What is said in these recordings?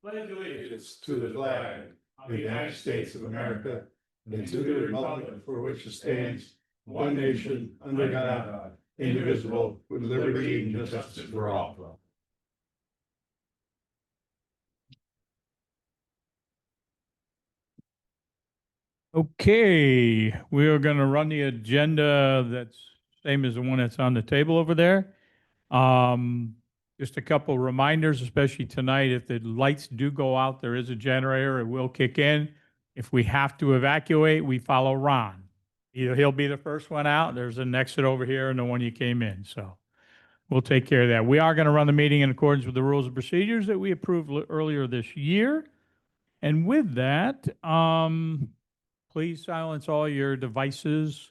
pledge allegiance to the flag of the United States of America and to the republic for which it stands, one nation, under God, indivisible, with liberty and justice for all. Okay, we are going to run the agenda that's same as the one that's on the table over there. Just a couple reminders, especially tonight, if the lights do go out, there is a generator, it will kick in. If we have to evacuate, we follow Ron. Either he'll be the first one out, there's an exit over here and the one you came in, so we'll take care of that. We are going to run the meeting in accordance with the rules and procedures that we approved earlier this year. And with that, please silence all your devices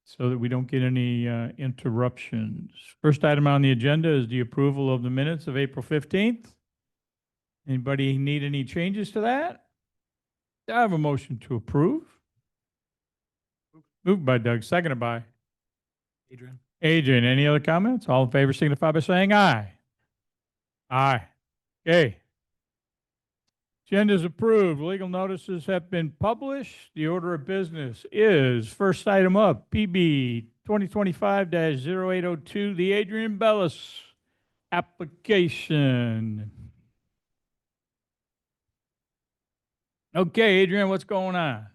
so that we don't get any interruptions. First item on the agenda is the approval of the minutes of April 15th. Anybody need any changes to that? I have a motion to approve. Moved by Doug, seconded by Adrian. Adrian. Any other comments? All in favor signify by saying aye. Aye. Okay. Agenda is approved. Legal notices have been published. The order of business is first item up, PB 2025-0802, the Adrian Bellis application. Okay, Adrian, what's going on?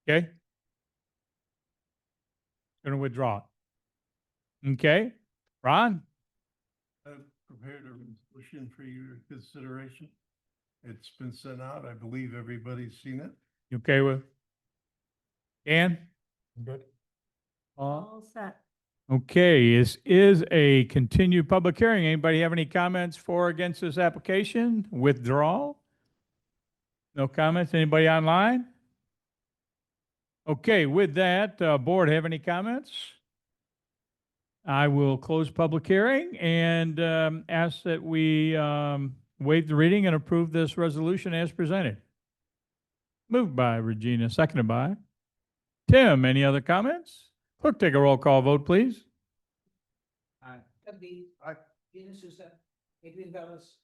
Okay. Going to withdraw it. Okay. Ron? I've prepared a resolution for your consideration. It's been sent out. I believe everybody's seen it. You okay with? Dan? Good. All set. Okay, this is a continued public hearing. Anybody have any comments for or against this application? Withdrawal? No comments? Anybody online? Okay, with that, board have any comments? I will close public hearing and ask that we waive the reading and approve this resolution as presented. Moved by Regina, seconded by Tim. Any other comments? Clerk, take a roll call vote, please. Aye. Doug Beat. Aye. Gina Souza. Adrian Bellis.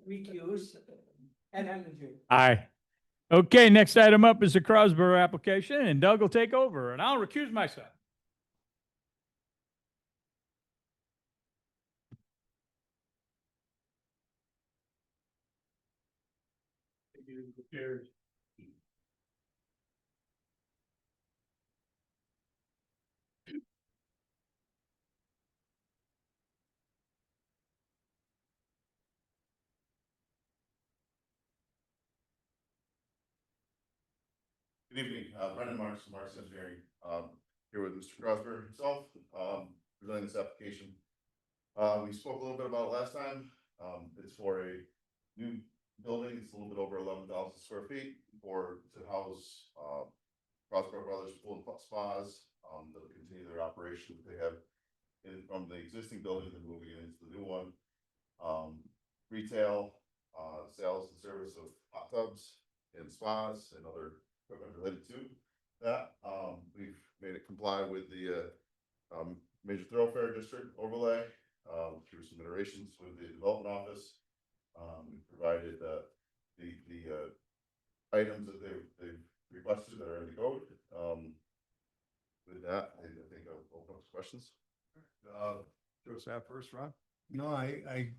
Recuse. And Andrew. Aye. Okay, next item up is the Crosborough application, and Doug will take over, and I'll recuse myself. Good evening, Brendan Marks from Marks Engineering, here with Mr. Crosby himself, presenting this application. We spoke a little bit about it last time. It's for a new building. It's a little bit over 11,000 square feet to house Crosby Brothers Pool and Spas. They'll continue their operation that they have from the existing building. They're moving into the new one. Retail, sales and service of hot tubs and spas and other equipment related to that. We've made it comply with the major thoroughfare district overlay through some iterations with the development office. We've provided the items that they've requested that are in the code. With that, I think I'll open up to questions. Joseph first, Ron? No, I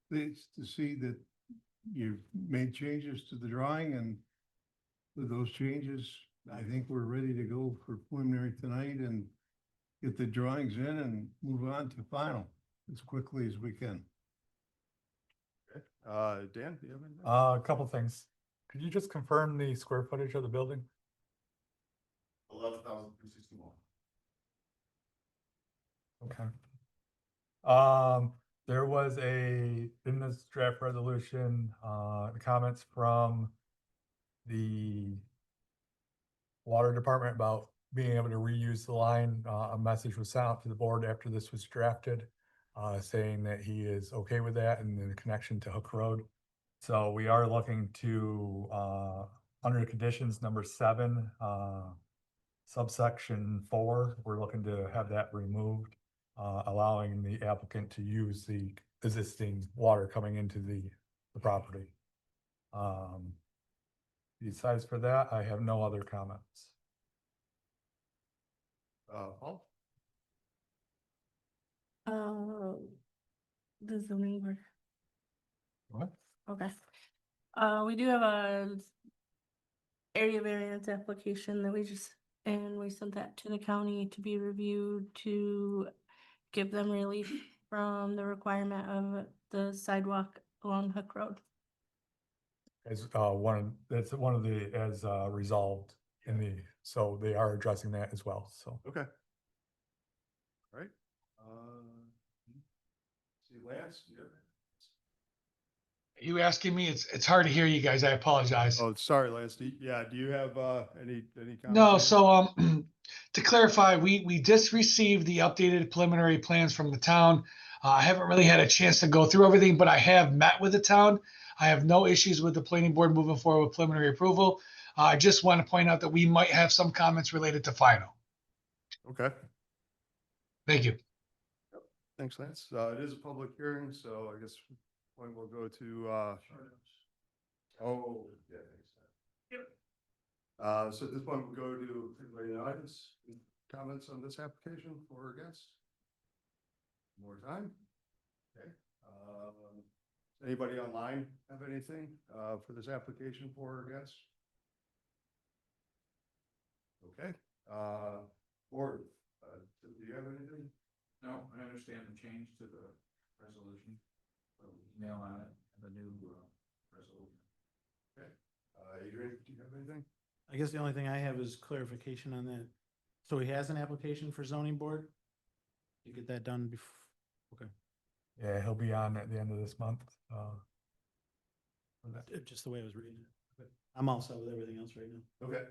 pleased to see that you've made changes to the drawing, and with those changes, I think we're ready to go for preliminary tonight and get the drawings in and move on to final as quickly as we can. Okay. Dan, do you have anything? A couple things. Could you just confirm the square footage of the building? 11,361. Okay. There was in this draft resolution, comments from the water department about being able to reuse the line. A message was sent out to the board after this was drafted, saying that he is okay with that and the connection to Hook Road. So we are looking to, under conditions number 7, subsection 4, we're looking to have that removed, allowing the applicant to use the existing water coming into the property. Besides for that, I have no other comments. Paul? The zoning board. What? Okay. We do have a area variance application that and we sent that to the county to be reviewed to give them relief from the requirement of the sidewalk along Hook Road. As that's one of the, as resolved in the, so they are addressing that as well, so. Okay. All right. See, Lance? you have- You asking me? It's hard to hear you guys. I apologize. Oh, sorry, Lance. Do you have any comments? No, on this? so to clarify, we just received the updated preliminary plans from the town. I haven't really had a chance to go through everything, but I have met with the town. I have no issues with the planning board moving forward with preliminary approval. I just want to point out that we might have some comments related to final. Okay. Thank you. Thanks, Lance. It is a public hearing, so I guess point we'll go to, oh, yeah. So at this point, we'll go to anybody in the audience, comments on this application for or against? More time? Okay. Anybody online have anything, for this application for or against? Okay, board, do you have anything? No, I understand the change to the resolution. Email on it, the new resolution. Okay, Adrian, do you have anything? I guess the only thing I have is clarification on that. So he has an application for zoning board? You get that done before, okay, Yeah, he'll be on at the end of this month. For that. just the way I was reading it. Okay. I'm all set with everything else right now. Okay.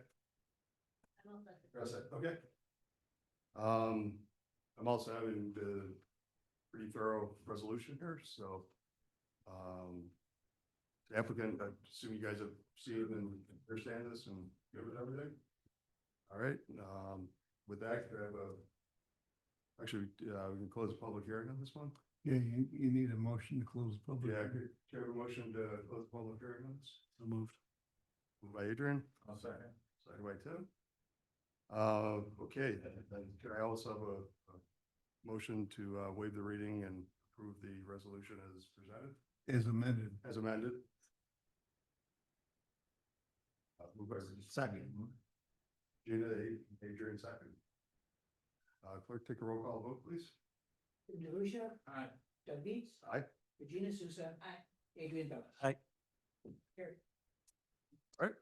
Press it, okay. I'm also having the pretty thorough resolution here, so. The applicant, I assume you guys have seen and understand this and good with everything? All right, with that, could I have actually, we can close the public hearing on this one? Yeah, you need a motion to close the public. Yeah, hearing. could you have a motion to close the public hearing on this? So moved. Moved by Adrian, I'll second. second by Tim. Okay, then can I also have a motion to waive the reading and approve the resolution as presented, As amended. as amended? Moved by Second. Gina, Adrian, second. Clerk, take a roll call vote, please. Jim DeLucia. Aye. Doug Beats. Aye. Regina Souza. Aye. Adrian Bellis. Aye. Carried.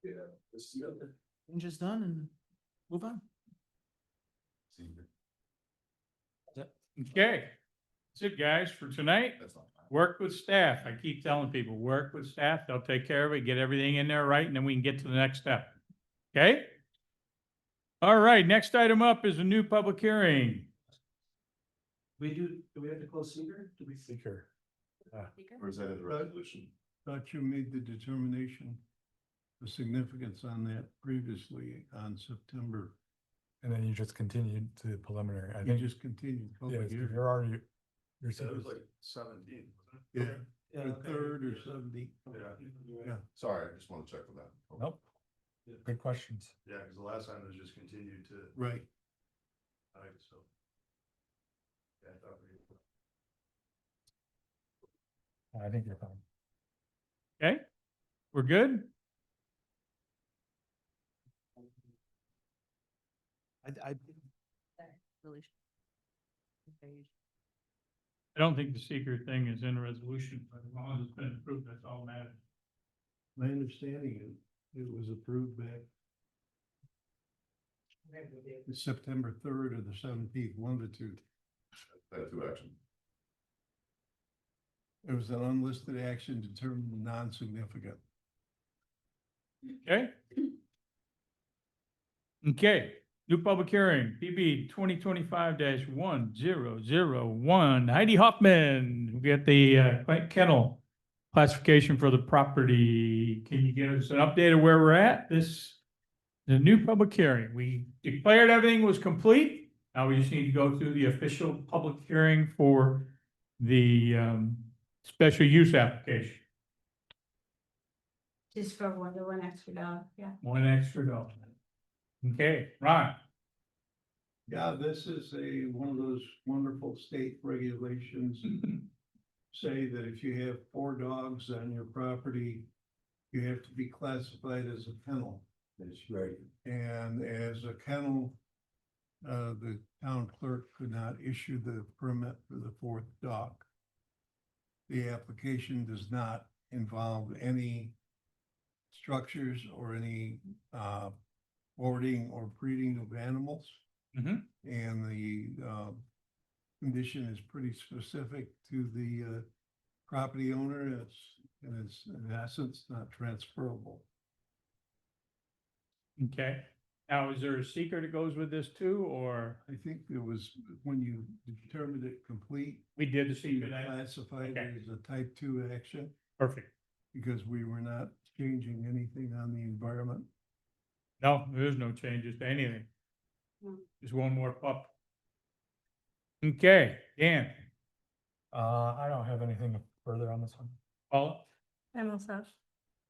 Yeah. This is the other. Change done and move on. Okay. That's it, guys, for tonight. That's not fine. Work with staff. I keep telling people, work with staff. They'll take care of it, get everything in there right, and then we can get to the next step. Okay? All right, next item up is a new public hearing. Do we have to close seeker? Do we? Seeker. Or is that in the resolution? Thought you made the determination of significance on that previously on September. And then you just continued to the preliminary. I You think. just continued. Yes, public hearing. you're already. You're. Yeah, it was like 17, wasn't it? Yeah, or third or 70. Yeah. Sorry, I just want to check with that. Nope. Good questions. Yeah, because the last time it was just continued to, Right. so. Yeah, I thought we. I think you're fine. Okay? We're good? I I don't think the secret thing is in a resolution, but as long as it's been approved, that's all that matters. My understanding is it was approved back September 3rd or the 17th, one of the two. That two action. It was an unlisted action determined non-significant. Okay? Okay, new public hearing, PB 2025-1001. Heidi Hoffman, we get the Quaint Kennel. classification for the property. Can you give us an update of where we're at? The new public hearing. We declared everything was complete. Now we just need to go through the official public hearing for the special use application. Just for one extra dog, yeah. One extra dog. Okay, Ron. Yeah, this is one of those wonderful state regulations. Say that if you have 4 dogs on your property, you have to be classified as a kennel. That's right. And as a kennel, the town clerk could not issue the permit for the 4th dog. The application does not involve any structures or any boarding or breeding of animals. Mhm. And the condition is pretty specific to the property owner. It's in essence not transferable. Okay. Now, is there a seeker that goes with this too, or I think it was when you determined it complete, we did the you seeker then? classified Okay. it as a type 2 action Perfect. because we were not changing anything on the environment. No, there is no changes to anything. No. Just one more pup. Okay, Dan, I don't have anything further on this one. Paula? MSF.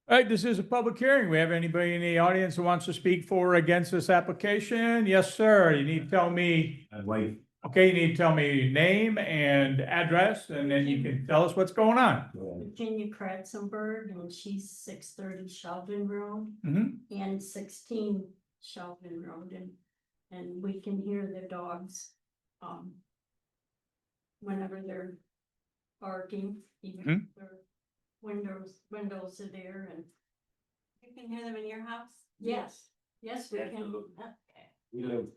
All right, this is a public hearing. We have anybody in the audience who wants to speak for or against this application? Yes, sir. You need to tell me, okay, you need to tell me your name and address, and then you can tell us what's going on. Virginia Kratzenberg, and she's 630 Shelvin Road Mhm. and 16 Shelvin Road, and we can hear the dogs, whenever they're barking, even their windows are there, and You can hear them in your house? yes, we can. Absolutely. Okay. We live,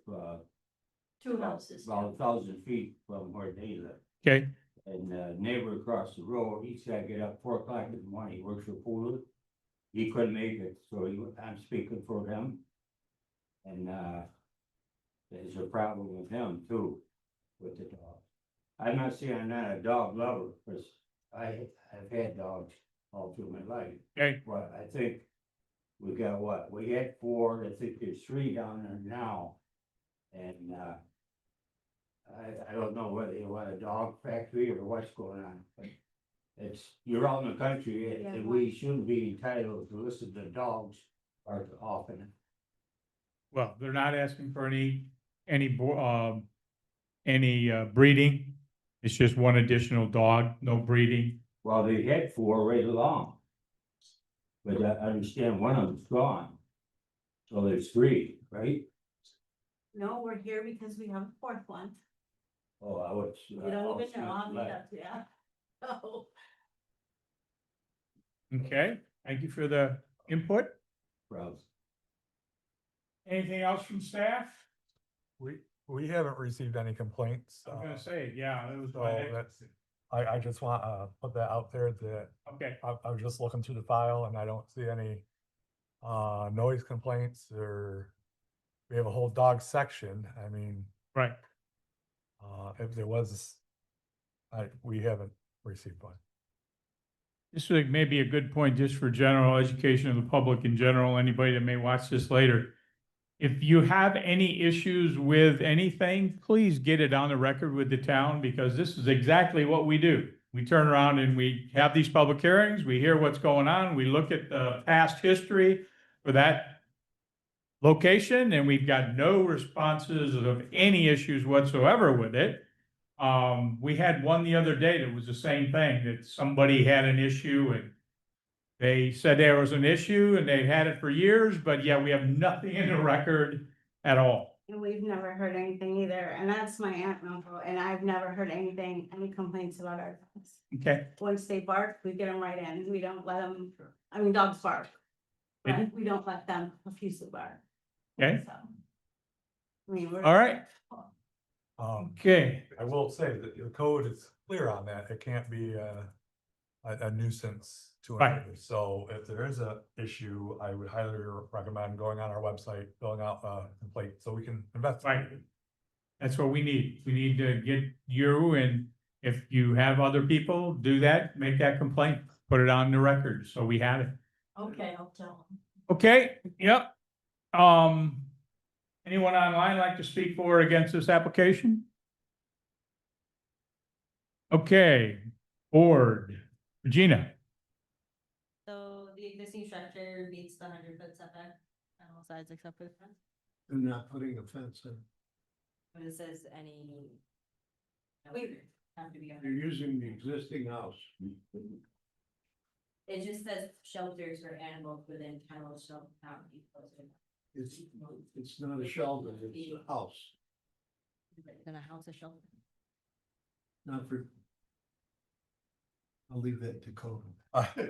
2 houses. about 1,000 feet from where they live. Okay, And neighbor across the road, he's gotta get up 4 o'clock in the morning, he works for Pool. He couldn't make it, so I'm speaking for him. And there's a problem with him too, with the dog. I'm not saying I'm not a dog lover, because I've had dogs all through my life. okay, But I think we got what, we had 4, I think there's 3 down there now. And I don't know whether you want a dog factory or what's going on, but you're out in the country and we shouldn't be entitled to listen to dogs bark often. well, they're not asking for any breeding. It's just one additional dog, no breeding. Well, they had 4 right along. But I understand one of them's gone. So there's 3, right? No, we're here because we have a 4th one. Oh, I was. You don't even know, how many that's, yeah. Oh. Okay, thank you for the input. Browse. Anything else from staff? We haven't received any complaints. I was gonna say, yeah, that was So my next. that's, I just want put that out there that Okay, I was just looking through the file and I don't see any noise complaints or we have a whole dog section. I mean, right. if there was, we haven't received one. This is maybe a good point just for general education of the public in general, anybody that may watch this later. If you have any issues with anything, please get it on the record with the town, because this is exactly what we do. We turn around and we have these public hearings, we hear what's going on, we look at the past history for that location, and we've got no responses of any issues whatsoever with it. We had one the other day that was the same thing, that somebody had an issue and they said there was an issue and they've had it for years, but yeah, we have nothing in the record at all. And we've never heard anything either, and that's my aunt and uncle, and I've never heard any complaints about our dogs. Okay, Once they bark, we get them right in, we don't let them, I mean, dogs bark. They But we don't let them profuse the bark. Okay. So, I mean, we're. all right, okay, I will say that the code is clear on that. It can't be a nuisance to Right. another. So if there is a issue, I would highly recommend going on our website, filling out a complaint so we can investigate. Right. That's what we need. We need to get you, and if you have other people, do that, make that complaint. put it on the record, so we have it. Okay, I'll tell them. Okay, yep. Anyone online like to speak for or against this application? Okay, board, Regina. So the existing structure meets the 100-foot setback on all sides except for the front. They're not putting a fence in. But it says any. Wait, have to be. You're using the existing house. It just says shelters for animals within kennels shall not be closer. It's not a shelter, it's a house, Than a house of shelter. not for. I'll leave that to code. I just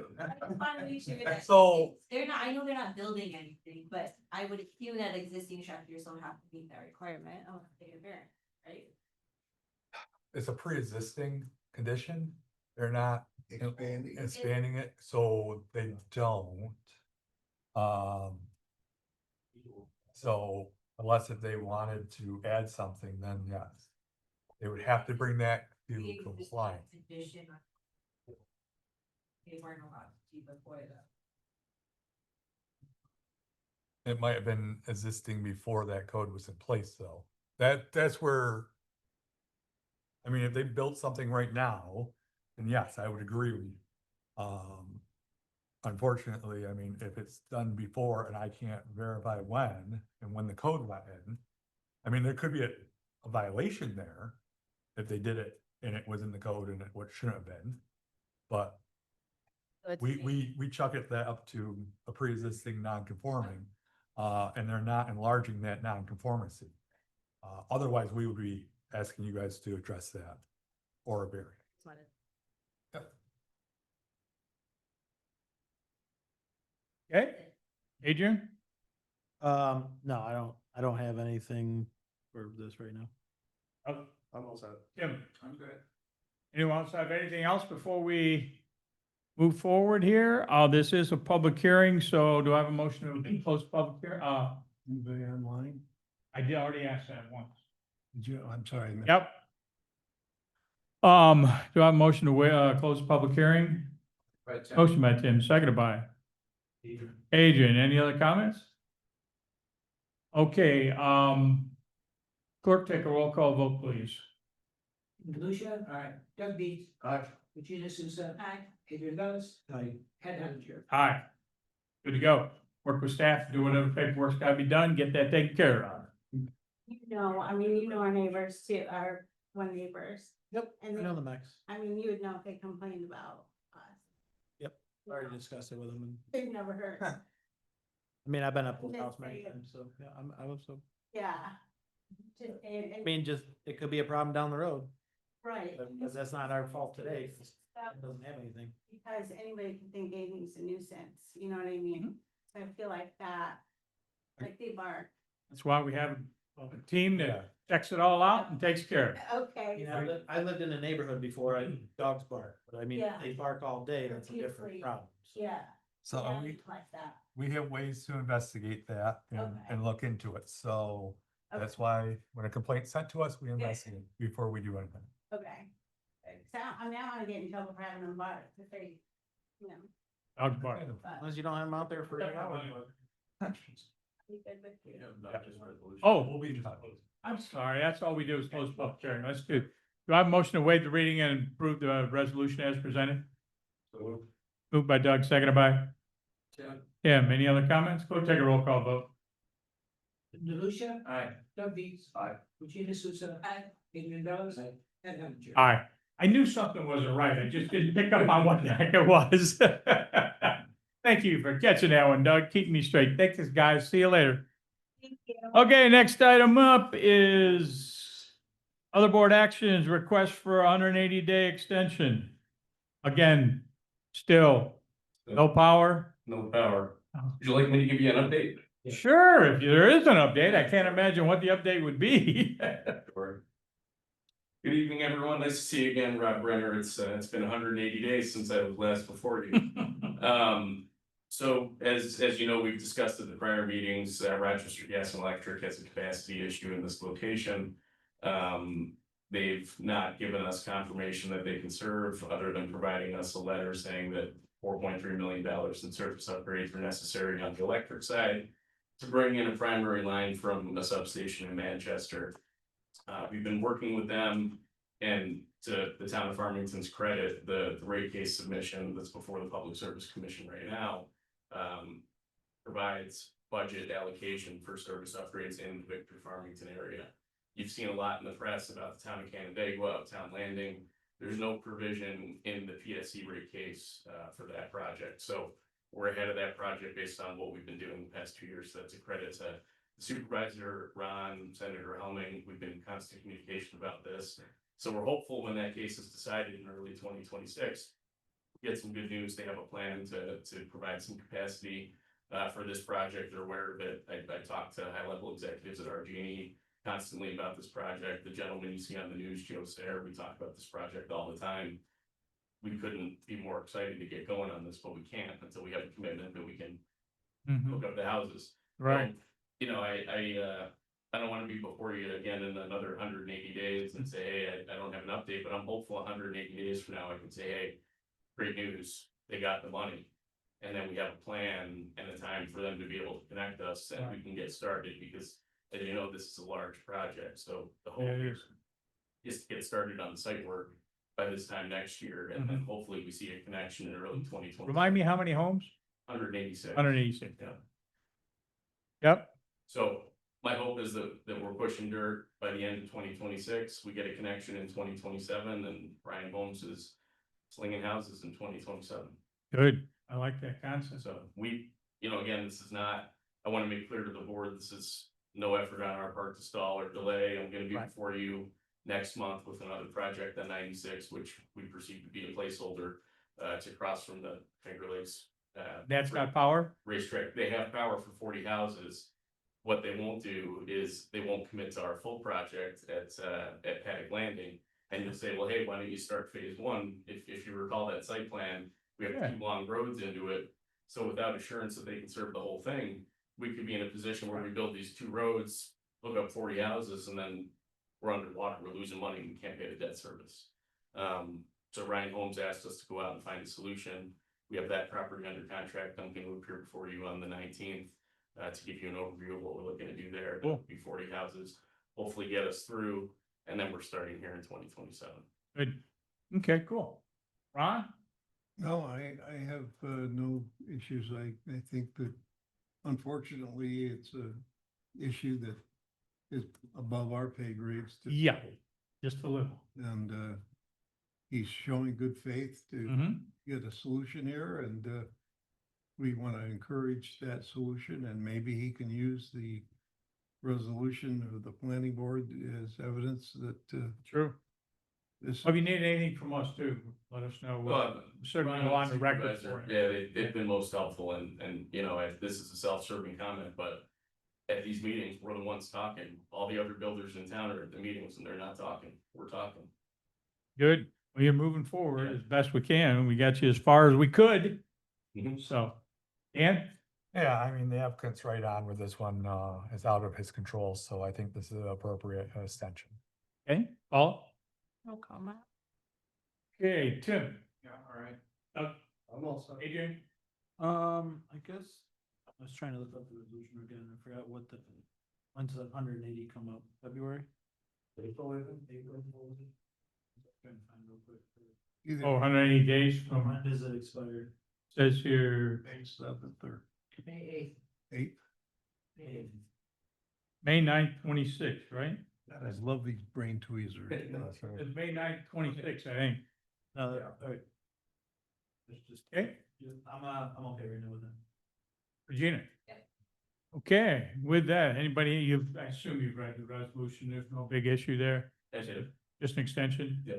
wanna make sure that So- they're not, I know they're not building anything, but I would assume that existing structures don't have to meet that requirement of a variance, right? It's a pre-existing condition. They're not Expanding. expanding it, so they don't. So unless if they wanted to add something, then yes. They would have to bring that The to existing compliance. condition. They weren't allowed to do before that. It might have been existing before that code was in place, though. That's where. I mean, if they built something right now, then yes, I would agree with you. Unfortunately, I mean, if it's done before and I can't verify when and when the code went in. I mean, there could be a violation there. If they did it and it was in the code and it what shouldn't have been. But So it's- we chuck it that up to a pre-existing non-conforming, and they're not enlarging that non-conformity. Otherwise, we would be asking you guys to address that or a variance. Just wanted- Yep. Okay, Adrian? No, I don't have anything for this right now. Oh, I'm all set. Tim, I'm good. anyone else have anything else before we move forward here? This is a public hearing, so do I have a motion to close public hearing? Anybody online? I did already ask that once. Did you, I'm sorry. I missed- Yep. Do I have a motion to close the public hearing? Right, Tim? Motion by Tim, seconded by Adrian. Any other comments? Okay, clerk, take a roll call vote, please. Lucia, aye. Doug Beats. Aye. Regina Susa. Aye. Adrian Bellis. Aye. Ed Henninger. Aye. Good to go. Work with staff, do whatever paperwork's gotta be done, get that taken care of. I mean, you know our neighbors too, our one neighbors. Yep, I And they- know the max. I mean, you would know if they complained about us. Yep, already discussed it with them, and, They've never heard. I mean, I've been up to the Let's house many say it. times, so, yeah, I was so. Yeah. Just, I mean, just, it could be a problem down the road, right. because that's not our fault today, 'cause That- it doesn't have anything. Because anybody can think anything's a nuisance, you know what I mean? So I feel like that, like they bark. That's why we have a team that checks it all out and takes care of it. Okay. You know, I lived in a neighborhood before, dogs bark, but I mean, Yeah. they bark all day, that's a different Repeatedly. problem. so. Yeah. So yeah, we, like that. we have ways to investigate that and Okay. look into it. So Okay. that's why when a complaint's sent to us, we investigate before we do anything. Okay. So I mean, I want to get in trouble for having them bark, if they, you know, Dogs bark. As but long as you don't have them out there for 8 hours. be good with you. Oh, We'll be in touch. I'm sorry, that's all we do is close public hearing. Let's do. Do I have a motion to waive the reading and approve the resolution as presented? Moved by Doug, seconded by Tim? Tim. Any other comments? Go take a roll call vote. Lucia, Aye. Doug Beats. Aye. Regina Susa. Aye. Adrian Bellis. Ed Henninger. Aye. I knew something wasn't right. I just didn't pick up on what the heck it was. Thank you for catching that one, Doug. Keep me straight. Thanks, guys. See you later. Thank you. Okay, next item up is other board actions, request for 180-day extension. Again, still no power. No power. Oh. Would you like me to give you an update? Sure, if there is an update, I can't imagine what the update would be. Sure. Good evening, everyone. Nice to see you again, Rob Brenner. It's been 180 days since I was last before you. So as you know, we've discussed at the prior meetings, Rochester Gas and Electric has a capacity issue in this location. They've not given us confirmation that they can serve, other than providing us a letter saying that $4.3 million in surface upgrades are necessary on the electric side to bring in a primary line from a substation in Manchester. We've been working with them, and to the town of Farmington's credit, the rate case submission that's before the Public Service Commission right now provides budget allocation for service upgrades in the Victor Farmington area. You've seen a lot in the press about the town of Canandaigua, Uptown Landing. There's no provision in the PSC rate case for that project. So we're ahead of that project based on what we've been doing the past 2 years. So that's a credit to the supervisor, Ron, Senator Helming. We've been in constant communication about this. So we're hopeful when that case is decided in early 2026, get some good news. They have a plan to provide some capacity for this project. They're aware of it. I talked to high-level executives at RG&E constantly about this project. The gentleman you see on the news, Joe Sayre, we talk about this project all the time. We couldn't be more excited to get going on this, but we can't until we have a commitment that we can hook up the houses. Right. So, you know, I don't want to be before you again in another 180 days and say, hey, I don't have an update, but I'm hopeful 180 days from now I can say, hey, great news, they got the money. And then we have a plan and a time for them to be able to connect us and we can get started, because as you know, this is a large project. So the hope Yeah, it here is to get started on the site work by this time next year. And then hopefully we see a connection in early 2020. Remind me how many homes? 186. 186. Yeah. Yep. So my hope is that we're pushing dirt by the end of 2026. We get a connection in 2027, and Ryan Holmes is slinging houses in 2027. Good. I like that concept. So we, you know, again, this is not, I want to make clear to the board, this is no effort on our part to stall or delay. I'm going to be Right. before you next month with another project on 96, which we perceive to be a placeholder to cross from the Finger Lakes. That's got power? Racetrack. They have power for 40 houses. What they won't do is they won't commit to our full project at Paddock Landing. And you'll say, well, hey, why don't you start phase one? If you recall that site plan, we have Yeah. 2 long roads into it. So without assurance that they can serve the whole thing, we could be in a position where we build these 2 roads, hook up 40 houses, and then we're underwater, we're losing money, and we can't pay the debt service. So Ryan Holmes asked us to go out and find a solution. We have that property under contract. Duncan will appear before you on the 19th to give you an overview of what we're looking to do there. Cool. That'll be 40 houses, hopefully get us through, and then we're starting here in 2027. Good. Okay, cool. Ron? No, I have no issues. I think that unfortunately, it's a issue that is above our pay grades. to- Yeah, just a little. And he's showing good faith to Mhm. get a solution here, and we want to encourage that solution, and maybe he can use the resolution of the planning board as evidence that True. this. If you need anything from us too, let us know. Well, Certainly go on the record supervisor, for it. yeah, they've been most helpful, and you know, this is a self-serving comment, but at these meetings, we're the ones talking. All the other builders in town are at the meetings and they're not talking. We're talking. Good. Well, you're moving forward Yeah. as best we can. We got you as far as we could. Mhm. So, Dan? Yeah, I mean, the applicant's right on with this one, it's out of his control, so I think this is an appropriate extension. Okay, Paul? No comment. Okay, Tim? Yeah, all right. I'm also. Adrian? I guess, I was trying to look up the resolution again, I forgot what when's the 180 come up, February? April, what was it? Trying to find real quick. either Oh, 180 days When from, does it expire? says here, May 7th or May 8th. 8th. May 9th, 26, right? God, I love these brain tweezers. It's May 9th, 26, I think. No, Yeah. all right. It's just, Okay, I'm okay right now with that. Regina? Okay, with that, anybody, I assume you've read the resolution, there's no big issue there, That's it. just an extension? Yep.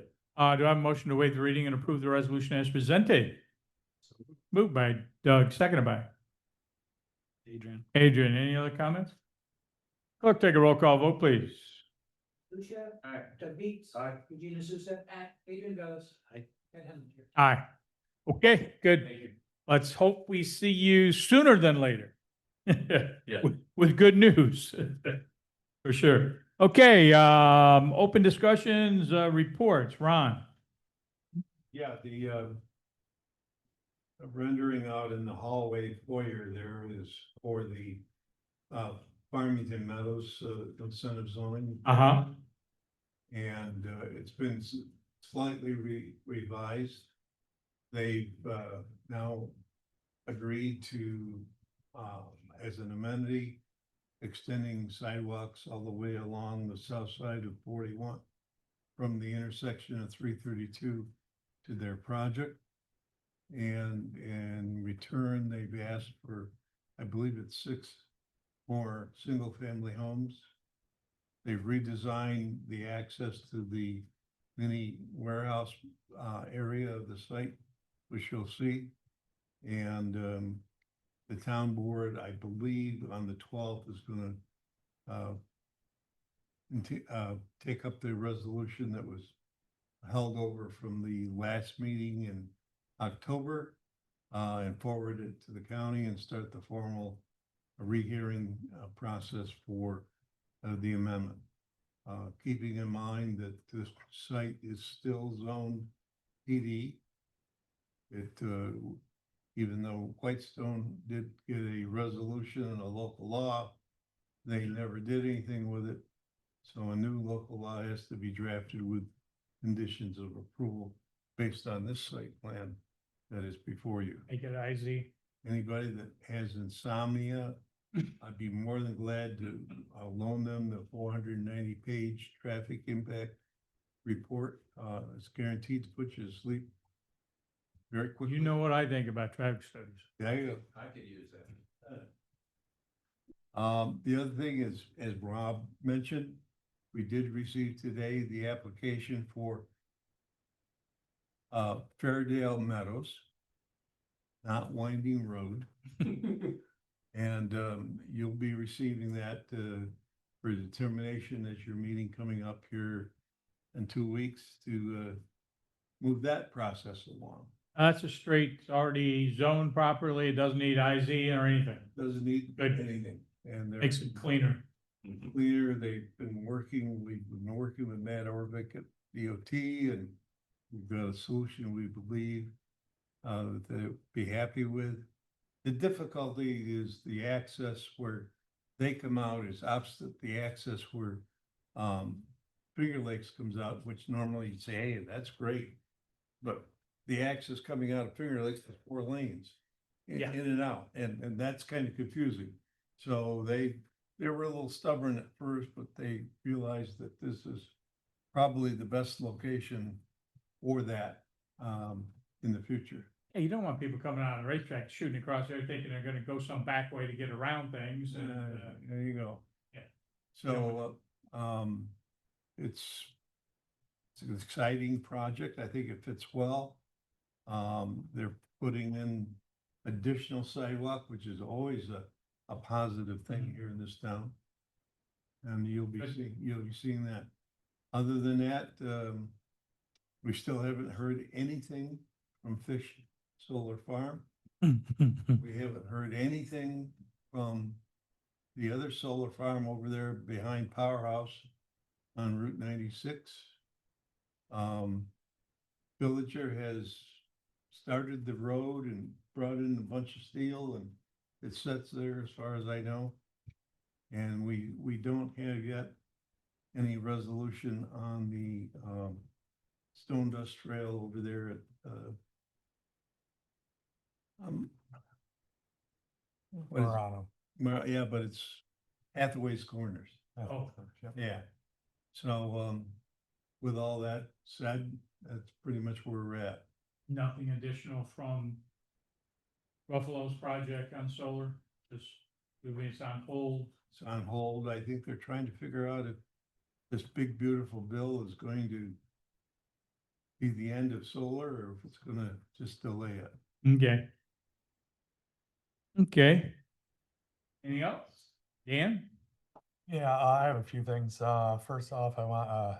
Do I have a motion to waive the reading and approve the resolution as presented? Moved by Doug, seconded by Adrian. Adrian. Any other comments? Clerk, take a roll call vote, please. Lucia. Aye. Doug Beats. Aye. Regina Souza. Adrian Velez. Aye. Ed Henninger. Aye. Okay, good. Thank you. Let's hope we see you sooner than later. Yeah. With good news. For sure. Okay, open discussions, reports, Ron. Yeah, rendering out in the hallway foyer there is for the Farmington Meadows incentive zoning. Uh-huh. And it's been slightly revised. They've now agreed to, as an amenity, extending sidewalks all the way along the south side of 41 from the intersection of 332 to their project. And in return, they've asked for, I believe it's 6 more single-family homes. They've redesigned the access to the mini warehouse area of the site, which you'll see. And the town board, I believe, on the 12th is going to take up the resolution that was held over from the last meeting in October and forward it to the county and start the formal rehearing process for the amendment. Keeping in mind that this site is still zoned PD. It, even though Whitestone did get a resolution and a local law, they never did anything with it. So a new local law has to be drafted with conditions of approval based on this site plan that is before you. Make it IZ. Anybody that has insomnia, I'd be more than glad to loan them the 490-page traffic impact report. It's guaranteed to put you to sleep very quickly. You know what I think about traffic studies. There you go. I could use that. The other thing is, as Rob mentioned, we did receive today the application for Fairdale Meadows, not Winding Road. And you'll be receiving that for determination at your meeting coming up here in 2 weeks to move that process along. That's a straight, it's already zoned properly. It doesn't need IZ or anything. Doesn't need Good. anything. And they're Makes it cleaner. clear. We've been working with Matt Orvick at DOT, and we've got a solution we believe that they'll be happy with. The difficulty is the access where they come out is opposite the access where Finger Lakes comes out, which normally you'd say, hey, that's great. But the access coming out of Finger Lakes is 4 lanes in and out, and that's kind of confusing. So they were a little stubborn at first, but they realized that this is probably the best location for that in the future. Yeah, you don't want people coming out on the racetrack shooting across there thinking they're gonna go some back way to get around things and, There you go. yeah. So, it's an exciting project. I think it fits well. They're putting in additional sidewalk, which is always a positive thing here in this town. And you'll be seeing that. Other than that, we still haven't heard anything from Fish Solar Farm. We haven't heard anything from the other solar farm over there behind Powerhouse on Route 96. Villager has started the road and brought in a bunch of steel, and it sits there as far as I know. And we don't have yet any resolution on the Stone Dust Trail over there at what is it? Murano. Yeah, but it's Hathaway's Corners. Oh. Yeah. So, with all that said, that's pretty much where we're at. Nothing additional from Buffalo's project on solar, just it's on hold. It's on hold. I think they're trying to figure out if this big, beautiful bill is going to be the end of solar or if it's gonna just delay it. Okay. Okay. Anything else? Dan? Yeah, I have a few things. First off, I want to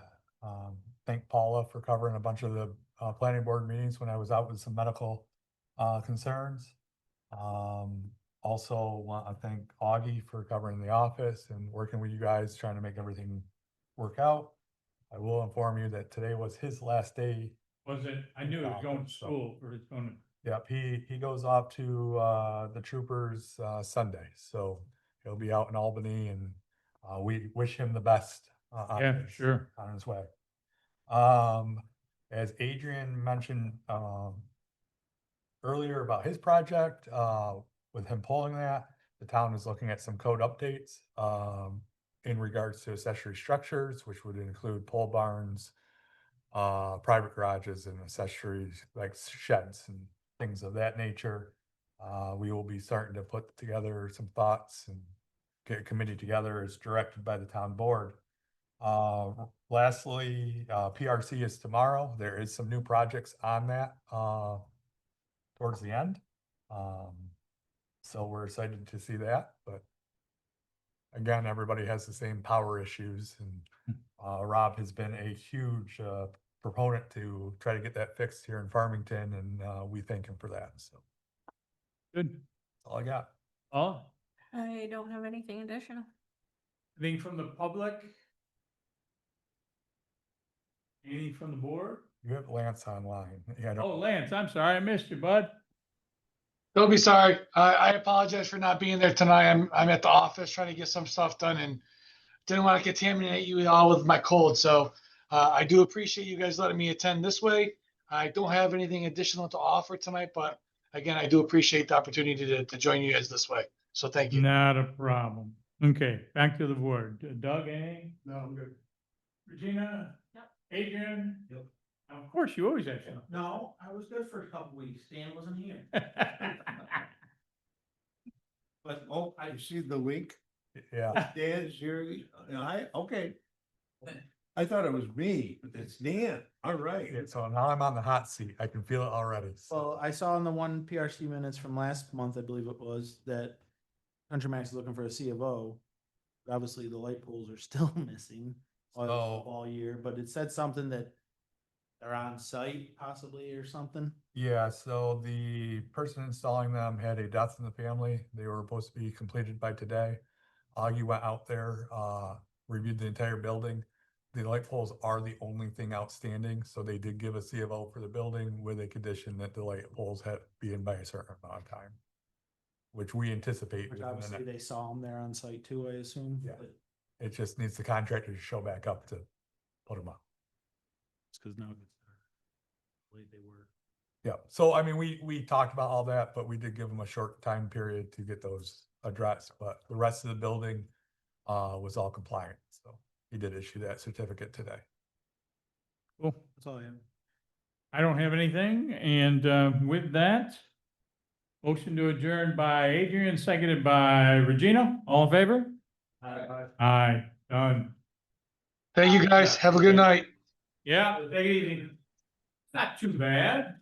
thank Paula for covering a bunch of the planning board meetings when I was out with some medical concerns. Also want to thank Augie for covering the office and working with you guys, trying to make everything work out. I will inform you that today was his last day. Was it? I knew it was going to school or it's going to. Yep, he goes off to the troopers Sunday, so he'll be out in Albany, and we wish him the best Yeah, sure. on his way. As Adrian mentioned earlier about his project, with him pulling that, the town is looking at some code updates in regards to accessory structures, which would include pole barns, private garages and accessories like sheds and things of that nature. We will be starting to put together some thoughts and get a committee together as directed by the town board. Lastly, PRC is tomorrow. There is some new projects on that towards the end. So we're excited to see that, but again, everybody has the same power issues, and Rob has been a huge proponent to try to get that fixed here in Farmington, and we thank him for that. So Good. that's all I got. Oh, I don't have anything additional. anything from the public? Anything from the board? You have Lance online. Yeah, Oh, Lance, I'm sorry, I missed you, bud. Don't be sorry. I apologize for not being there tonight. I'm at the office trying to get some stuff done and didn't want to contaminate you all with my cold. So I do appreciate you guys letting me attend this way. I don't have anything additional to offer tonight, but again, I do appreciate the opportunity to join you guys this way. So thank you. Not a problem. Okay, back to the board. Doug, anything? No, I'm good. Regina? Yep. Adrian? Yep. Of course, you always have something. No, I was good for a couple weeks. Dan wasn't here. But, oh, You see the link? Yeah, Dan's here. Okay. I thought it was me, but it's Dan. All right. yeah, so now I'm on the hot seat. I can feel it already. So well, I saw in the one PRC minutes from last month, I believe it was, that Country Max is looking for a C of O. Obviously, the light poles are still missing all year, but it said something that they're on site possibly or something. yeah, so the person installing them had a death in the family. They were supposed to be completed by today. Augie went out there, reviewed the entire building. The light poles are the only thing outstanding, so they did give a C of O for the building with a condition that the light poles had to be in by a certain amount of time, which we anticipate. Which within the obviously next- they saw them there on site too, I assume. Yeah. but It just needs the contractor to show back up to put them up. It's because now it's the way they were. Yeah, so I mean, we talked about all that, but we did give them a short time period to get those addressed, but the rest of the building was all compliant, so he did issue that certificate today. Cool. That's all I have. I don't have anything, and with that, motion to adjourn by Adrian, seconded by Regina. All in favor? Aye, done. Thank you guys. Have a good night. Yeah, take it easy. Not too bad.